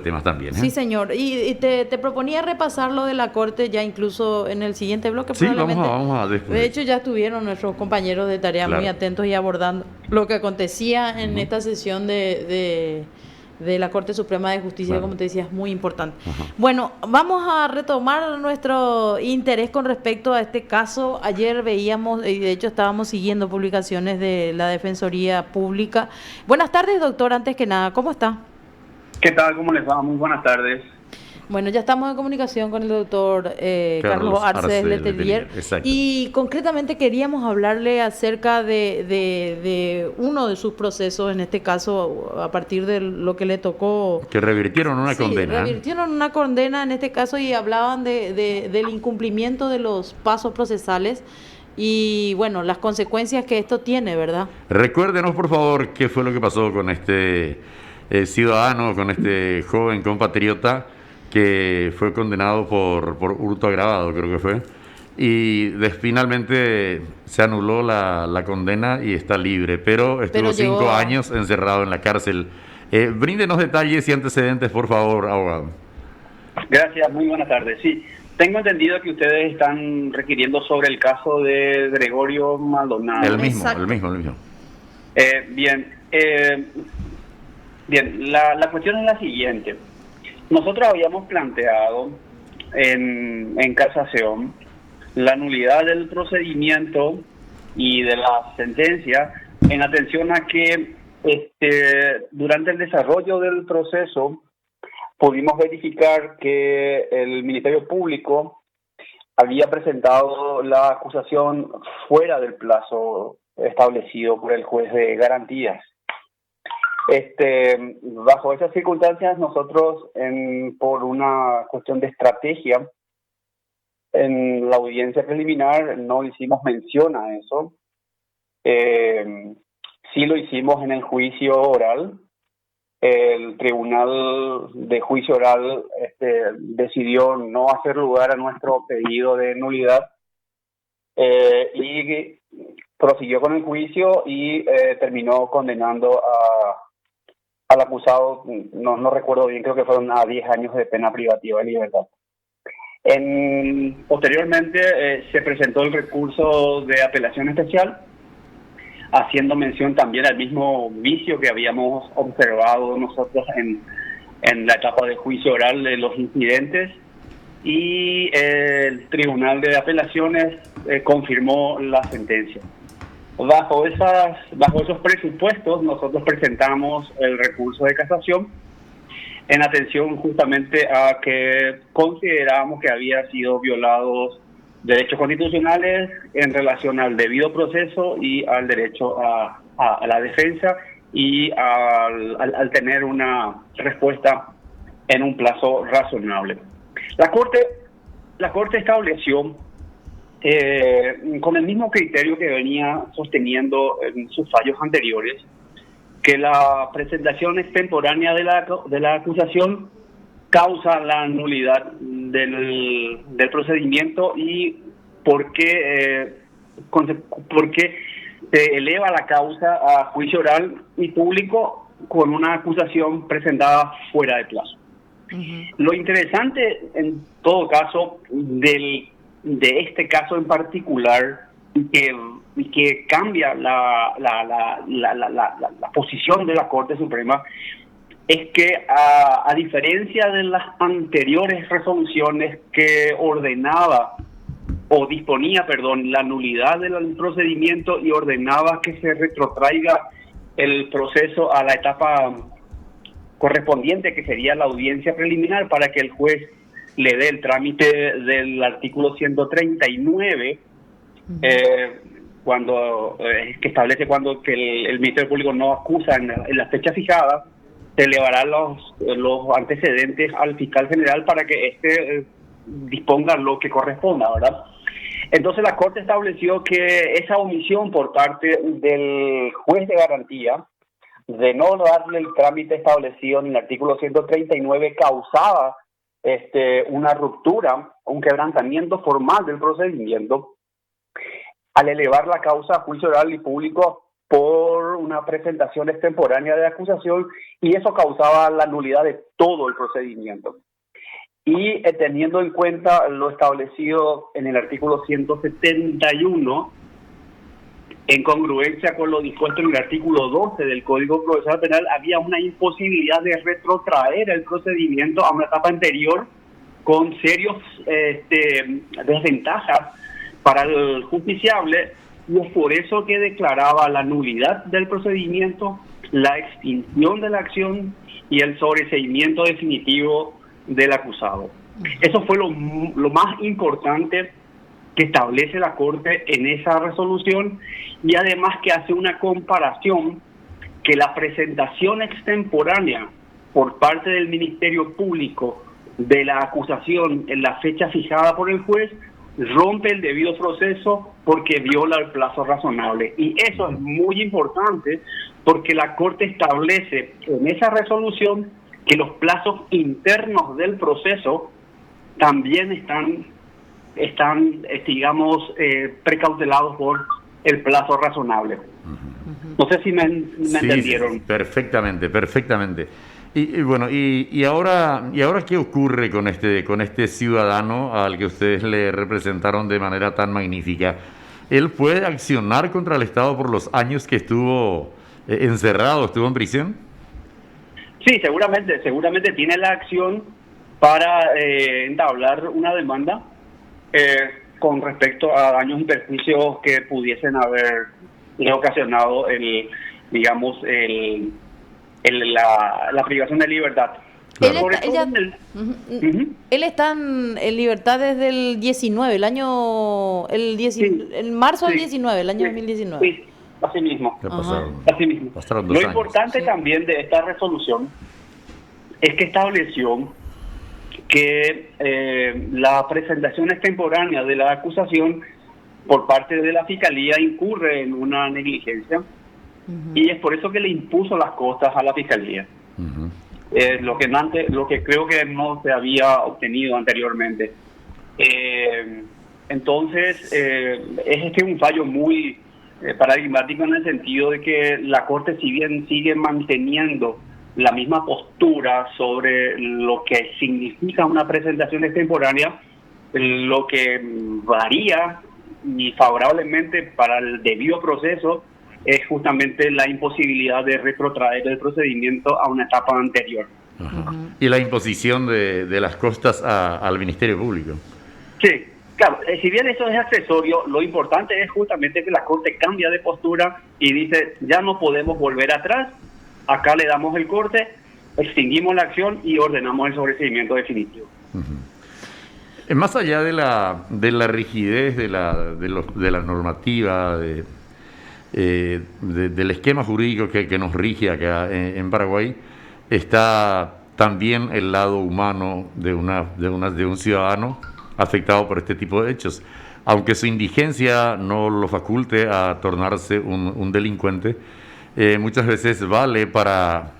temas también, ¿eh? Sí, señor. Y te proponía repasar lo de la Corte ya incluso en el siguiente bloque, Sí, probablemente. vamos a después De de hecho, eso. ya estuvieron nuestros compañeros de tarea muy Claro. atentos y abordando lo que acontecía en Ujú. esta sesión de la Corte Suprema de Justicia, Claro. como te decía, es muy importante. Ajá. Bueno, vamos a retomar nuestro interés con respecto a este caso. Ayer veíamos, y de hecho estábamos siguiendo publicaciones de la Defensoría Pública. Buenas tardes, doctor, antes que nada, ¿cómo está? ¿Qué tal? ¿Cómo les va? Muy buenas tardes. Bueno, ya estamos en comunicación con el doctor Carlos Carlos Arce Arce Letelier Letelier, exacto. y concretamente queríamos hablarle acerca de uno de sus procesos, en este caso a partir de lo que le tocó. Que revirtieron una Sí, condena, ¿eh? revirtieron una condena en este caso y hablaban del incumplimiento de los pasos procesales y bueno, las consecuencias que esto tiene, ¿verdad? Recuérdenos, por favor, qué fue lo que pasó con este ciudadano, con este joven compatriota que fue condenado por hurto agravado, creo que fue. Y finalmente se anuló la condena y está libre, pero estuvo Pero 5 llegó. años encerrado en la cárcel. Bríndenos detalles y antecedentes, por favor, abogado. Gracias, muy buenas tardes. Sí, tengo entendido que ustedes están requiriendo sobre el caso de Gregorio El Maldonado. mismo, el Exacto. mismo, el mismo. Bien, bien, la cuestión es la siguiente. Nosotros habíamos planteado en casación la nulidad del procedimiento y de la sentencia en atención a que durante el desarrollo del proceso pudimos verificar que el Ministerio Público había presentado la acusación fuera del plazo establecido por el juez de garantías. Bajo esas circunstancias, nosotros, por una cuestión de estrategia, en la audiencia preliminar no hicimos mención a eso. Sí lo hicimos en el juicio oral. El Tribunal de Juicio Oral decidió no hacer lugar a nuestro pedido de nulidad y prosiguió con el juicio y terminó condenando al acusado, no recuerdo bien, creo que fueron a 10 años de pena privativa de libertad. Posteriormente se presentó el recurso de apelación especial, haciendo mención también al mismo vicio que habíamos observado nosotros en la etapa de juicio oral de los incidentes, y el Tribunal de Apelaciones confirmó la sentencia. Bajo esos presupuestos, nosotros presentamos el recurso de casación en atención justamente a que consideramos que había sido violados derechos constitucionales en relación al debido proceso y al derecho a la defensa y al tener una respuesta en un plazo razonable. La Corte estableció, con el mismo criterio que venía sosteniendo en sus fallos anteriores, que la presentación extemporánea de la acusación causa la nulidad del procedimiento y por qué se eleva la causa a juicio oral y público con una acusación presentada fuera de plazo. Lo interesante, en todo caso, de este caso en particular, que cambia la posición de la Corte Suprema, es que a diferencia de las anteriores resoluciones que disponía, la nulidad del procedimiento y ordenaba que se retrotraiga el proceso a la etapa correspondiente, que sería la audiencia preliminar, para que el juez le dé el trámite del artículo 139, que establece cuando que el Ministerio Público no acusa en la fecha fijada, se elevará los antecedentes al fiscal general para que disponga lo que corresponda, ¿verdad? Entonces la Corte estableció que esa omisión por parte del juez de garantía de no darle el trámite establecido en el artículo 139 causaba una ruptura, un quebrantamiento formal del procedimiento, al elevar la causa a juicio oral y público por una presentación extemporánea de acusación, y eso causaba la nulidad de todo el procedimiento. Y teniendo en cuenta lo establecido en el artículo 171, en congruencia con lo dispuesto en el artículo 12 del Código Procesal Penal, había una imposibilidad de retrotraer el procedimiento a una etapa anterior con serios desventajas para el justiciable, y es por eso que declaraba la nulidad del procedimiento, la extinción de la acción y el sobreseimiento definitivo del acusado. Eso fue lo más importante que establece la Corte en esa resolución, y además que hace una comparación que la presentación extemporánea por parte del Ministerio Público de la acusación en la fecha fijada por el juez rompe el debido proceso porque viola el plazo razonable. Y eso es muy importante porque la Corte establece en esa resolución que los plazos internos del proceso también están digamos, precautelados por el plazo razonable. No sé si me entendieron. Sí, perfectamente. Y bueno, y ahora ¿qué ocurre con este ciudadano al que ustedes le representaron de manera tan magnífica? ¿Él puede accionar contra el Estado por los años que estuvo encerrado, estuvo en prisión? Sí, seguramente tiene la acción para entablar una demanda con respecto a daños y perjuicios que pudiesen haber ocasionado la privación de libertad. Claro. Él está en libertad desde el 19, en marzo del 19, el año 2019. Sí, así mismo. Pasaron 2 Lo años. importante también de esta resolución es que estableció que la presentación extemporánea de la acusación por parte de la Fiscalía incurre en una negligencia, y es por eso que le impuso las costas a la Fiscalía. Lo que creo que no se había obtenido anteriormente. Entonces, es un fallo muy paradigmático en el sentido de que la Corte, si bien sigue manteniendo la misma postura sobre lo que significa una presentación extemporánea, lo que varía y favorablemente para el debido proceso es justamente la imposibilidad de retrotraer el procedimiento a una etapa anterior. Y la imposición de las costas al Ministerio Público. Sí, claro, si bien eso es accesorio, lo importante es justamente que la Corte cambia de postura y dice, ya no podemos volver atrás, acá le damos el corte, extinguimos la acción y ordenamos el sobreseimiento definitivo. Más allá de la rigidez de la normativa, del esquema jurídico que nos rige acá en Paraguay, está también el lado humano de un ciudadano afectado por este tipo de hechos. Aunque su indigencia no lo faculte a tornarse un delincuente, muchas veces vale para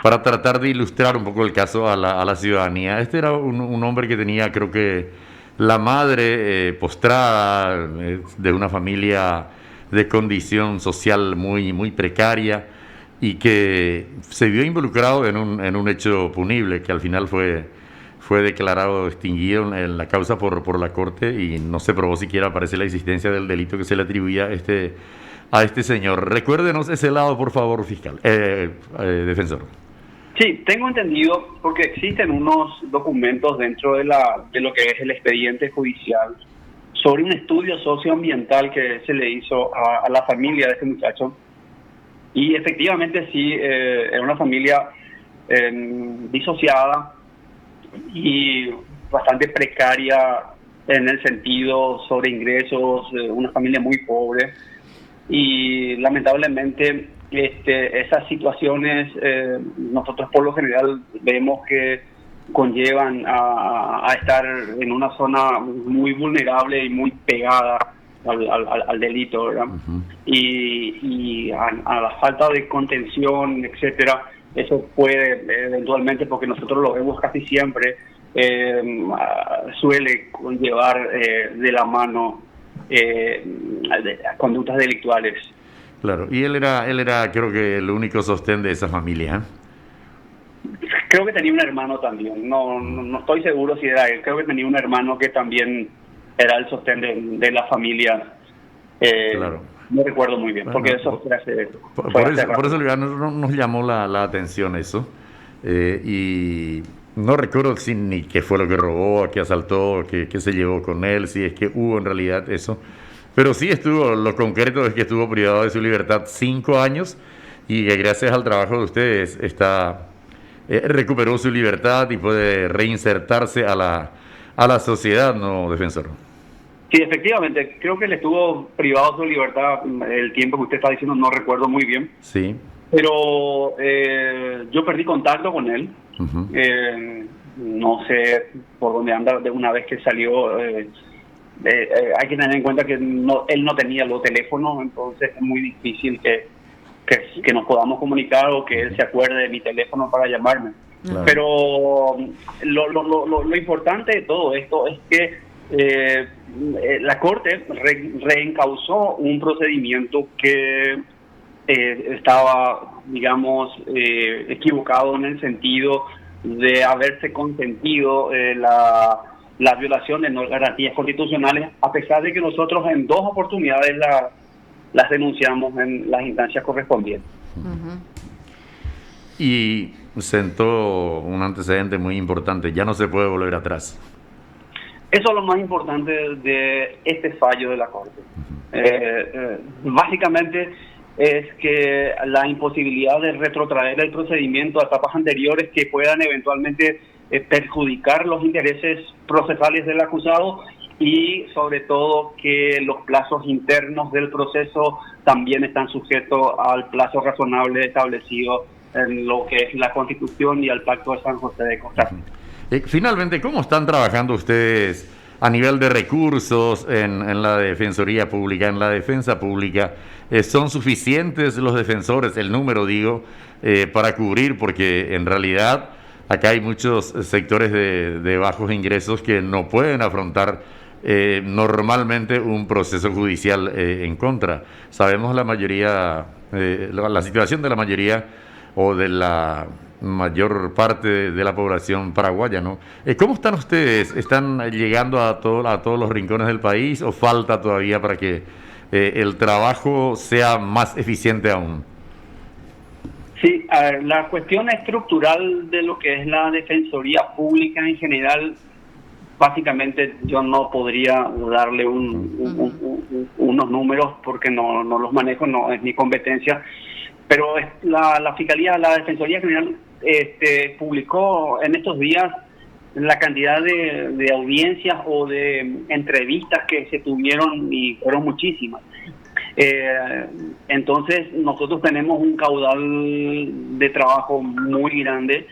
tratar de ilustrar un poco el caso a la ciudadanía. Este era un hombre que tenía, creo que, la madre postrada, de una familia de condición social muy precaria, y que se vio involucrado en un hecho punible que al final fue declarado extinguido en la causa por la Corte, y no se probó siquiera, parece, la existencia del delito que se le atribuía a este señor. Recuérdenos ese lado, por favor, fiscal, defensor. Sí, tengo entendido, porque existen unos documentos dentro de lo que es el expediente judicial sobre un estudio socioambiental que se le hizo a la familia de este muchacho, y efectivamente sí, era una familia disociada y bastante precaria en el sentido sobre ingresos, una familia muy pobre, y lamentablemente esas situaciones nosotros por lo general vemos que conllevan a estar en una zona muy vulnerable y muy pegada al delito, ¿verdad? Y a la falta de contención, etcétera, eso puede eventualmente, porque nosotros lo vemos casi siempre, suele conllevar de la mano conductas delictuales. Claro, y él era creo que el único sostén de esa familia, ¿eh? Creo que tenía un hermano también, no estoy seguro si era él, creo que tenía un hermano que también era el sostén de la familia. Claro. No recuerdo muy bien, Bueno, porque eso fue hace... por eso nos llamó la atención eso. Y no recuerdo si ni qué fue lo que robó, a qué asaltó, qué se llevó con él, si es que hubo en realidad eso. Pero sí estuvo, lo concreto es que estuvo privado de su libertad 5 años y que gracias al trabajo de ustedes recuperó su libertad y puede reinsertarse a la sociedad, ¿no, defensor? Sí, efectivamente, creo que él estuvo privado de su libertad el tiempo que usted está diciendo, no recuerdo muy bien. Sí. Pero yo perdí contacto con él. Uh-huh. No sé por dónde anda de una vez que salió. Hay que tener en cuenta que él no tenía los teléfonos, entonces es muy difícil que nos podamos comunicar o que él se acuerde de mi teléfono para llamarme. Claro. Pero lo importante de todo esto es que la Corte reencauzó un procedimiento que estaba, digamos, equivocado en el sentido de haberse consentido la violación de garantías constitucionales, a pesar de que nosotros en 2 oportunidades las denunciamos en las instancias correspondientes. Ujú. Y sentó un antecedente muy importante, ya no se puede volver atrás. Eso es lo más importante de este fallo de la Corte. Básicamente es que la imposibilidad de retrotraer el procedimiento a etapas anteriores que puedan eventualmente perjudicar los intereses procesales del acusado y sobre todo que los plazos internos del proceso también están sujetos al plazo razonable establecido en lo que es la Constitución y al Pacto de San José de Costa Rica. Finalmente, ¿cómo están trabajando ustedes a nivel de recursos en la Defensoría Pública, en la defensa pública? ¿Son suficientes los defensores, el número digo, para cubrir? Porque en realidad acá hay muchos sectores de bajos ingresos que no pueden afrontar normalmente un proceso judicial en contra. Sabemos la mayoría, la situación de la mayoría o de la mayor parte de la población paraguaya, ¿no? ¿Cómo están ustedes? ¿Están llegando a todos los rincones del país o falta todavía para que el trabajo sea más eficiente aún? Sí, a ver, la cuestión estructural de lo que es la Defensoría Pública en general, básicamente yo no podría darle unos números porque no los manejo, no es mi competencia. Pero la Fiscalía, la Defensoría General publicó en estos días la cantidad de audiencias o de entrevistas que se tuvieron y fueron muchísimas. Entonces nosotros tenemos un caudal de trabajo muy grande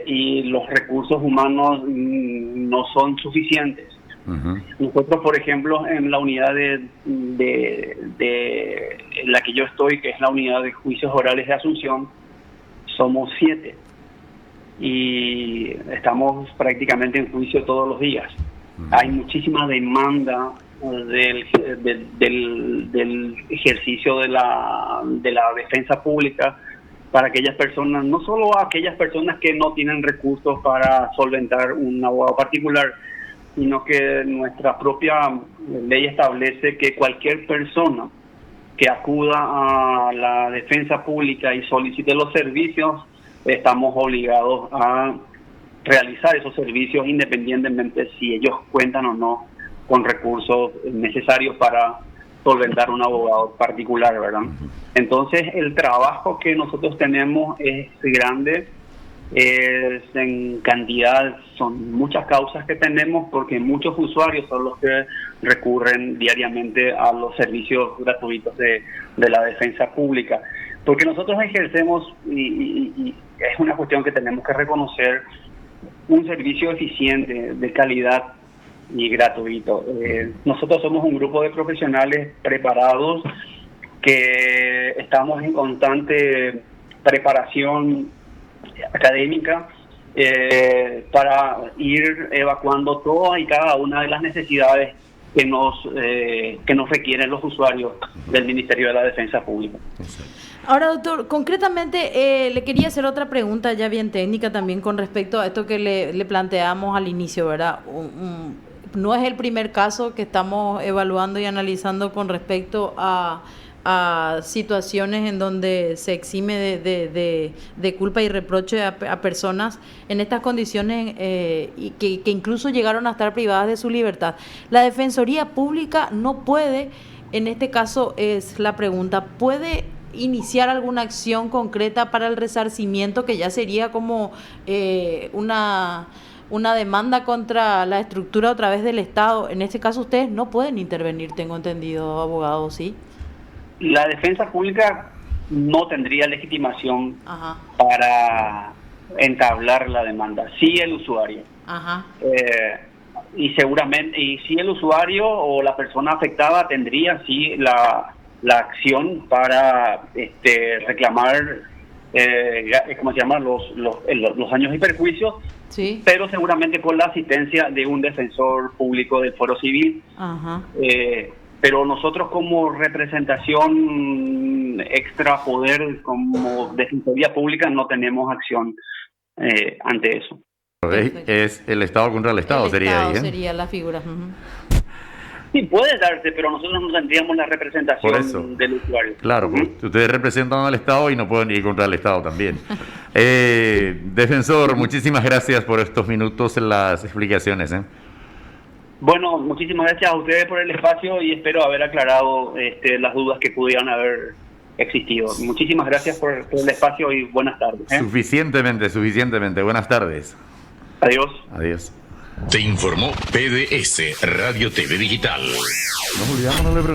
y los recursos humanos no son suficientes. Uh-huh. Nosotros, por ejemplo, en la unidad de la que yo estoy, que es la unidad de juicios orales de Asunción, somos 7 y estamos prácticamente en juicio todos los días. Uh-huh. Hay muchísima demanda del ejercicio de la defensa pública para aquellas personas, no solo aquellas personas que no tienen recursos para solventar un abogado particular, sino que nuestra propia ley establece que cualquier persona que acuda a la defensa pública y solicite los servicios, estamos obligados a realizar esos servicios independientemente si ellos cuentan o no con recursos necesarios para solventar un abogado particular, ¿verdad? Entonces, el trabajo que nosotros tenemos es grande. En cantidad son muchas causas que tenemos porque muchos usuarios son los que recurren diariamente a los servicios gratuitos de la defensa pública, porque nosotros ejercemos y es una cuestión que tenemos que reconocer, un servicio eficiente, de calidad y gratuito. Nosotros somos un grupo de profesionales preparados que estamos en constante preparación académica para ir evacuando todas y cada una de las necesidades que nos requieren los usuarios del Ministerio de la Defensa Pública. Ahora, doctor, concretamente le quería hacer otra pregunta ya bien técnica también con respecto a esto que le planteamos al inicio, ¿verdad? No es el primer caso que estamos evaluando y analizando con respecto a situaciones en donde se exime de culpa y reproche a personas en estas condiciones y que incluso llegaron a estar privadas de su libertad. La Defensoría Pública no puede, en este caso es la pregunta, ¿puede iniciar alguna acción concreta para el resarcimiento, que ya sería como una demanda contra la estructura a través del Estado? En este caso ustedes no pueden intervenir, tengo entendido, abogado, ¿sí? La defensa pública no tendría legitimación Ajá. para entablar la demanda, sí el usuario. Ajá. Y seguramente, y sí el usuario o la persona afectada tendría sí la acción para reclamar, ¿cómo se llama? Los daños y perjuicios, Sí. pero seguramente con la asistencia de un defensor público del Foro Civil. Ajá. Pero nosotros como representación extrapoder, como Defensoría Pública, no tenemos acción ante eso. Es el Estado contra el Estado, sería ahí, ¿eh? Sería la figura. Uh-huh. Sí, puede darse, pero nosotros no tendríamos la representación del usuario. Claro, ustedes representan al Estado y no pueden ir contra el Estado también. Defensor, muchísimas gracias por estos minutos en las explicaciones, ¿eh? Bueno, muchísimas gracias a ustedes por el espacio y espero haber aclarado las dudas que pudieran haber existido. Muchísimas gracias por el espacio y buenas tardes. Suficientemente. Buenas tardes. Adiós. Adiós. Te informó PDS Radio TV Digital. Nos olvidamos, no le preguntamos.